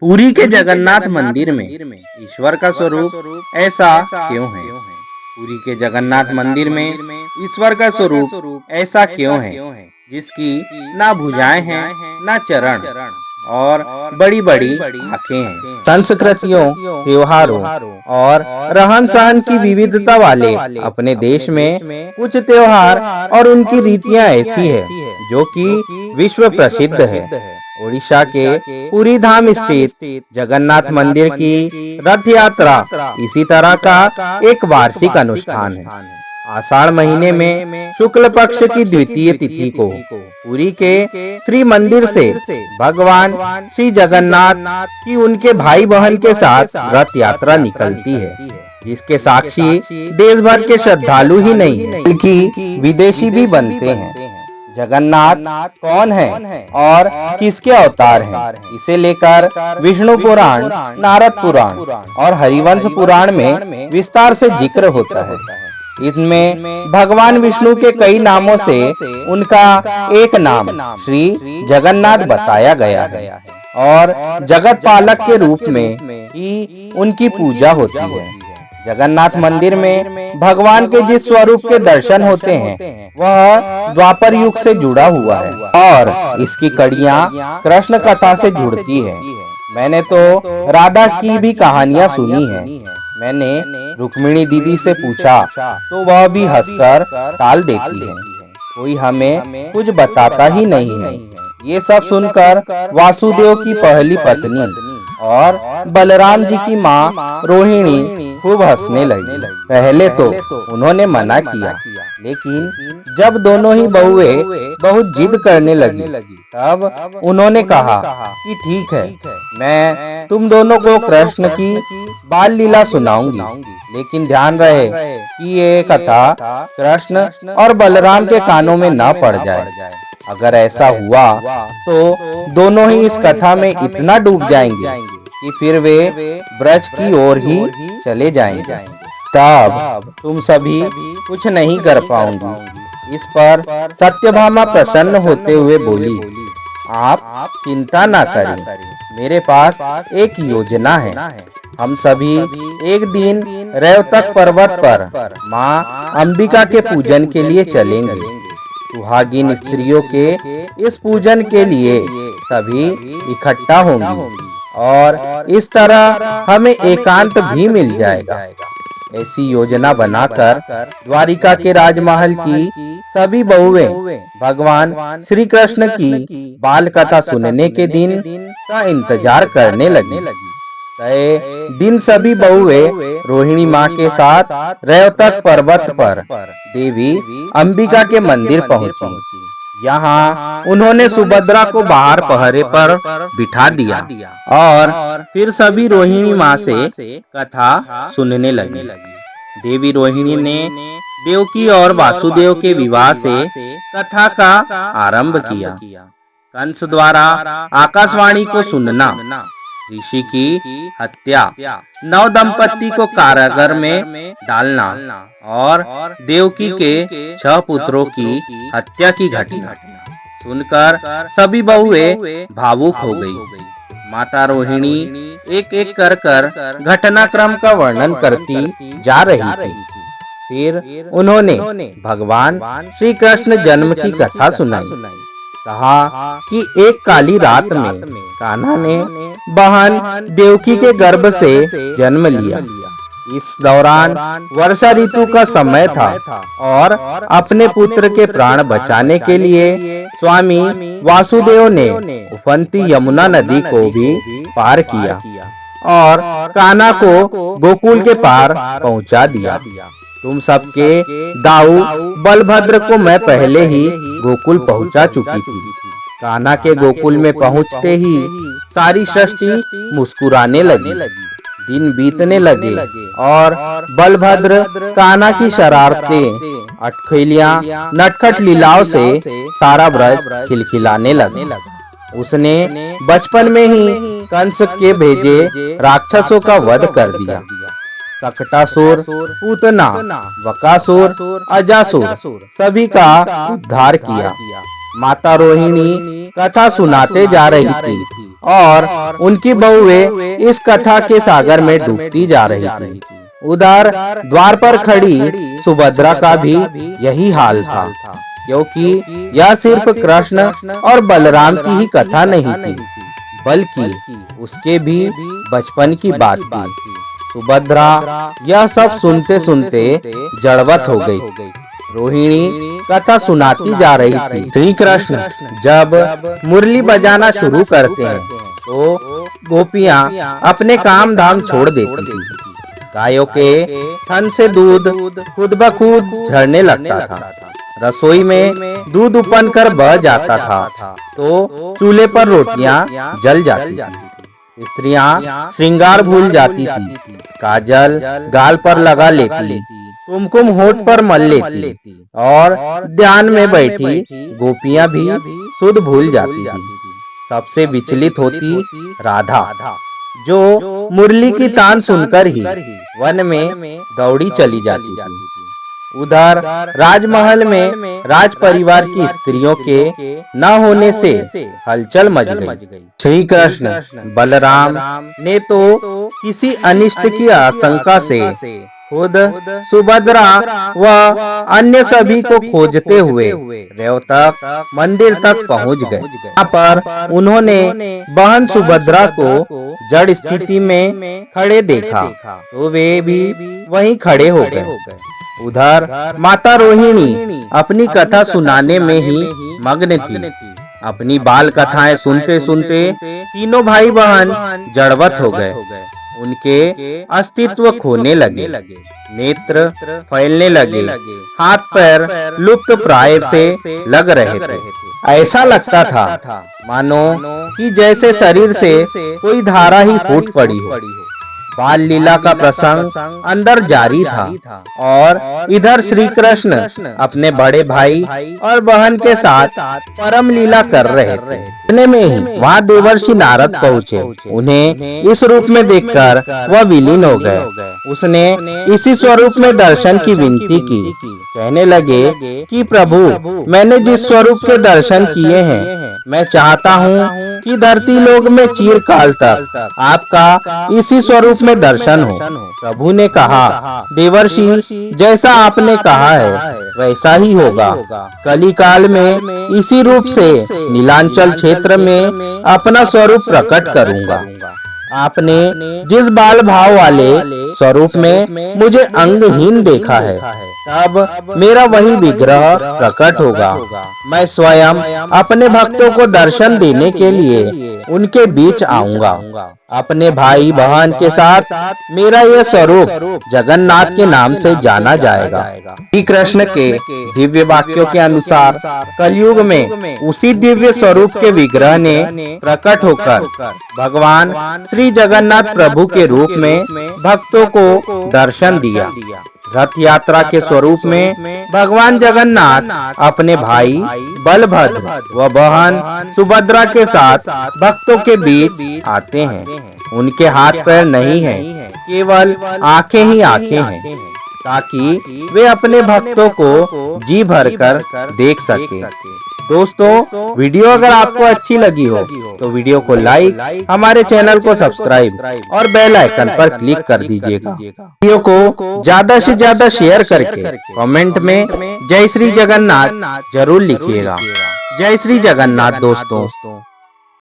पुरी के जगन्नाथ मंदिर में ईश्वर का स्वरूप ऐसा क्यों है? पुरी के जगन्नाथ मंदिर में ईश्वर का स्वरूप ऐसा क्यों है जिसकी ना भुजाएं हैं ना चरण और बड़ी बड़ी आंखें हैं। संस्कृतियों, त्योहारों और रहन सहन की विविधता वाले अपने देश में कुछ त्योहार और उनकी रीतियां ऐसी है जो कि विश्व प्रसिद्ध है। ओडिशा के पुरी धाम स्थित जगन्नाथ मंदिर की रथ यात्रा इसी तरह का एक वार्षिक अनुष्ठान है। आषाढ़ महीने में शुक्ल पक्ष की द्वितीय तिथि को पुरी के श्री मंदिर से भगवान श्री जगन्नाथ की उनके भाई बहन के साथ रथ यात्रा निकलती है, जिसके साक्षी देश भर के श्रद्धालु ही नहीं बल्कि विदेशी भी बनते हैं। जगन्नाथ कौन है और किसके अवतार हैं? इसे लेकर विष्णु पुराण, नारद पुराण और हरिवंश पुराण में विस्तार से जिक्र होता है। इसमें भगवान विष्णु के कई नामों से उनका एक नाम श्री जगन्नाथ बताया गया है और जगत पालक के रूप में ही उनकी पूजा होती है। जगन्नाथ मंदिर में भगवान के जिस स्वरूप के दर्शन होते हैं वह द्वापर युग से जुड़ा हुआ है और इसकी कड़ियां कृष्ण कथा से जुड़ती है। मैंने तो राधा की भी कहानियां सुनी है। मैंने रुक्मिणी दीदी से पूछा तो वह भी हंसकर टाल देती है, कोई हमें कुछ बताता ही नहीं है। ये सब सुनकर वासुदेव की पहली पत्नी और बलराम जी की माँ रोहिणी खूब हंसने लगी। पहले तो उन्होंने मना किया, लेकिन जब दोनों ही बहुएं बहुत जिद करने लगी तब उन्होंने कहा कि ठीक है, मैं तुम दोनों को कृष्ण की बाल लीला सुनाऊंगी, लेकिन ध्यान रहे कि ये कथा कृष्ण और बलराम के कानों में न पड़ जाए। अगर ऐसा हुआ तो दोनों ही इस कथा में इतना डूब जाएंगे कि फिर वे ब्रज की ओर ही चले जाएंगे। तब तुम सभी कुछ नहीं कर पाओगी। इस पर सत्यभामा प्रसन्न होते हुए बोली, आप चिंता ना करें, मेरे पास एक योजना है। हम सभी एक दिन रेवतक पर्वत पर माँ अंबिका के पूजन के लिए चलेंगे। सुहागिन स्त्रियों के इस पूजन के लिए सभी इकट्ठा होंगी और इस तरह हमें एकांत भी मिल जाएगा। ऐसी योजना बनाकर द्वारिका के राजमहल की सभी बहुएं भगवान श्री कृष्ण की बाल कथा सुनने के दिन का इंतजार करने लगी। तय दिन सभी बहुएं रोहिणी माँ के साथ रेवतक पर्वत पर देवी अंबिका के मंदिर पहुंची। यहाँ उन्होंने सुभद्रा को बाहर पहरे पर बिठा दिया और फिर सभी रोहिणी माँ से कथा सुनने लगी। देवी रोहिणी ने देवकी और वासुदेव के विवाह से कथा का आरंभ किया। कंस द्वारा आकाशवाणी को सुनना, ऋषि की हत्या, नव दंपत्ति को कारागार में डालना और देवकी के 6 पुत्रों की हत्या की घटना सुनकर सभी बहुएं भावुक हो गई। माता रोहिणी एक एक कर घटनाक्रम का वर्णन करती जा रही थी। फिर उन्होंने भगवान श्री कृष्ण जन्म की कथा सुनाई। कहा कि एक काली रात में कान्हा ने बहन देवकी के गर्भ से जन्म लिया। इस दौरान वर्षा ऋतु का समय था और अपने पुत्र के प्राण बचाने के लिए स्वामी वासुदेव ने उफनती यमुना नदी को भी पार किया और कान्हा को गोकुल के पार पहुंचा दिया। तुम सबके दाऊ बलभद्र को मैं पहले ही गोकुल पहुंचा चुकी थी। कान्हा के गोकुल में पहुंचते ही सारी सृष्टि मुस्कुराने लगी। दिन बीतने लगे और बलभद्र कान्हा की शरारतें, अटखेलियां, नटखट लीलाओं से सारा ब्रज खिलखिलाने लगा। उसने बचपन में ही कंस के भेजे राक्षसों का वध कर दिया। सकटासुर, पूतना, बकासुर, अजासुर सभी का उद्धार किया। माता रोहिणी कथा सुनाते जा रही थी और उनकी बहुएं इस कथा के सागर में डूबती जा रही थी। उधर द्वार पर खड़ी सुभद्रा का भी यही हाल था, क्योंकि यह सिर्फ कृष्ण और बलराम की ही कथा नहीं थी, बल्कि उसके भी बचपन की बात थी। सुभद्रा यह सब सुनते सुनते जड़वत हो गई। रोहिणी कथा सुनाती जा रही थी। श्री कृष्ण जब मुरली बजाना शुरू करते हैं तो गोपियां अपने काम धाम छोड़ देती थी। गायों के थन से दूध खुद ब खुद झरने लगता था। रसोई में दूध उपन कर बह जाता था तो चूल्हे पर रोटियां जल जाती थी। स्त्रियां श्रृंगार भूल जाती थी, काजल गाल पर लगा लेती, कुमकुम होठ पर मल लेती और ध्यान में बैठी गोपियां भी सुध भूल जाती थी। सबसे विचलित होती राधा, जो मुरली की तान सुनकर ही वन में दौड़ी चली जाती थी। उधर राजमहल में राज परिवार की स्त्रियों के न होने से हलचल मच गई। श्री कृष्ण बलराम ने तो किसी अनिष्ट की आशंका से खुद सुभद्रा व अन्य सभी को खोजते हुए रेवतक मंदिर तक पहुंच गए। यहाँ पर उन्होंने बहन सुभद्रा को जड़ स्थिति में खड़े देखा तो वे भी वहीं खड़े हो गए। उधर माता रोहिणी अपनी कथा सुनाने में ही मग्न थी। अपनी बाल कथाएं सुनते सुनते तीनों भाई बहन जड़वत हो गए। उनके अस्तित्व खोने लगे, नेत्र फैलने लगे, हाथ पैर लुप्त प्राय से लग रहे थे। ऐसा लगता था मानो कि जैसे शरीर से कोई धारा ही फूट पड़ी हो। बाल लीला का प्रसंग अंदर जारी था और इधर श्री कृष्ण अपने बड़े भाई और बहन के साथ परम लीला कर रहे थे। इतने में ही वहाँ देवर्षि नारद पहुँचे। उन्हें इस रूप में देखकर वह विलीन हो गए। उसने इसी स्वरूप में दर्शन की विनती की। कहने लगे कि प्रभु, मैंने जिस स्वरूप के दर्शन किए हैं, मैं चाहता हूँ कि धरती लोक में चिरकाल तक आपका इसी स्वरूप में दर्शन हो। प्रभु ने कहा, देवर्षि, जैसा आपने कहा है वैसा ही होगा। कली काल में इसी रूप से नीलांचल क्षेत्र में अपना स्वरूप प्रकट करूंगा। आपने जिस बाल भाव वाले स्वरूप में मुझे अंगहीन देखा है, तब मेरा वही विग्रह प्रकट होगा। मैं स्वयं अपने भक्तों को दर्शन देने के लिए उनके बीच आऊंगा। अपने भाई बहन के साथ मेरा यह स्वरूप जगन्नाथ के नाम से जाना जाएगा। श्री कृष्ण के दिव्य वाक्यों के अनुसार कलयुग में उसी दिव्य स्वरूप के विग्रह ने प्रकट होकर भगवान श्री जगन्नाथ प्रभु के रूप में भक्तों को दर्शन दिया। रथ यात्रा के स्वरूप में भगवान जगन्नाथ अपने भाई बलभद्र व बहन सुभद्रा के साथ भक्तों के बीच आते हैं। उनके हाथ पैर नहीं हैं, केवल आंखें ही आंखें हैं, ताकि वे अपने भक्तों को जी भरकर देख सके। दोस्तों, वीडियो अगर आपको अच्छी लगी हो तो वीडियो को लाइक, हमारे चैनल को सब्सक्राइब और बेल आइकन पर क्लिक कर दीजिएगा। वीडियो को ज्यादा से ज्यादा शेयर करके कमेंट में जय श्री जगन्नाथ जरूर लिखिएगा। जय श्री जगन्नाथ दोस्तों।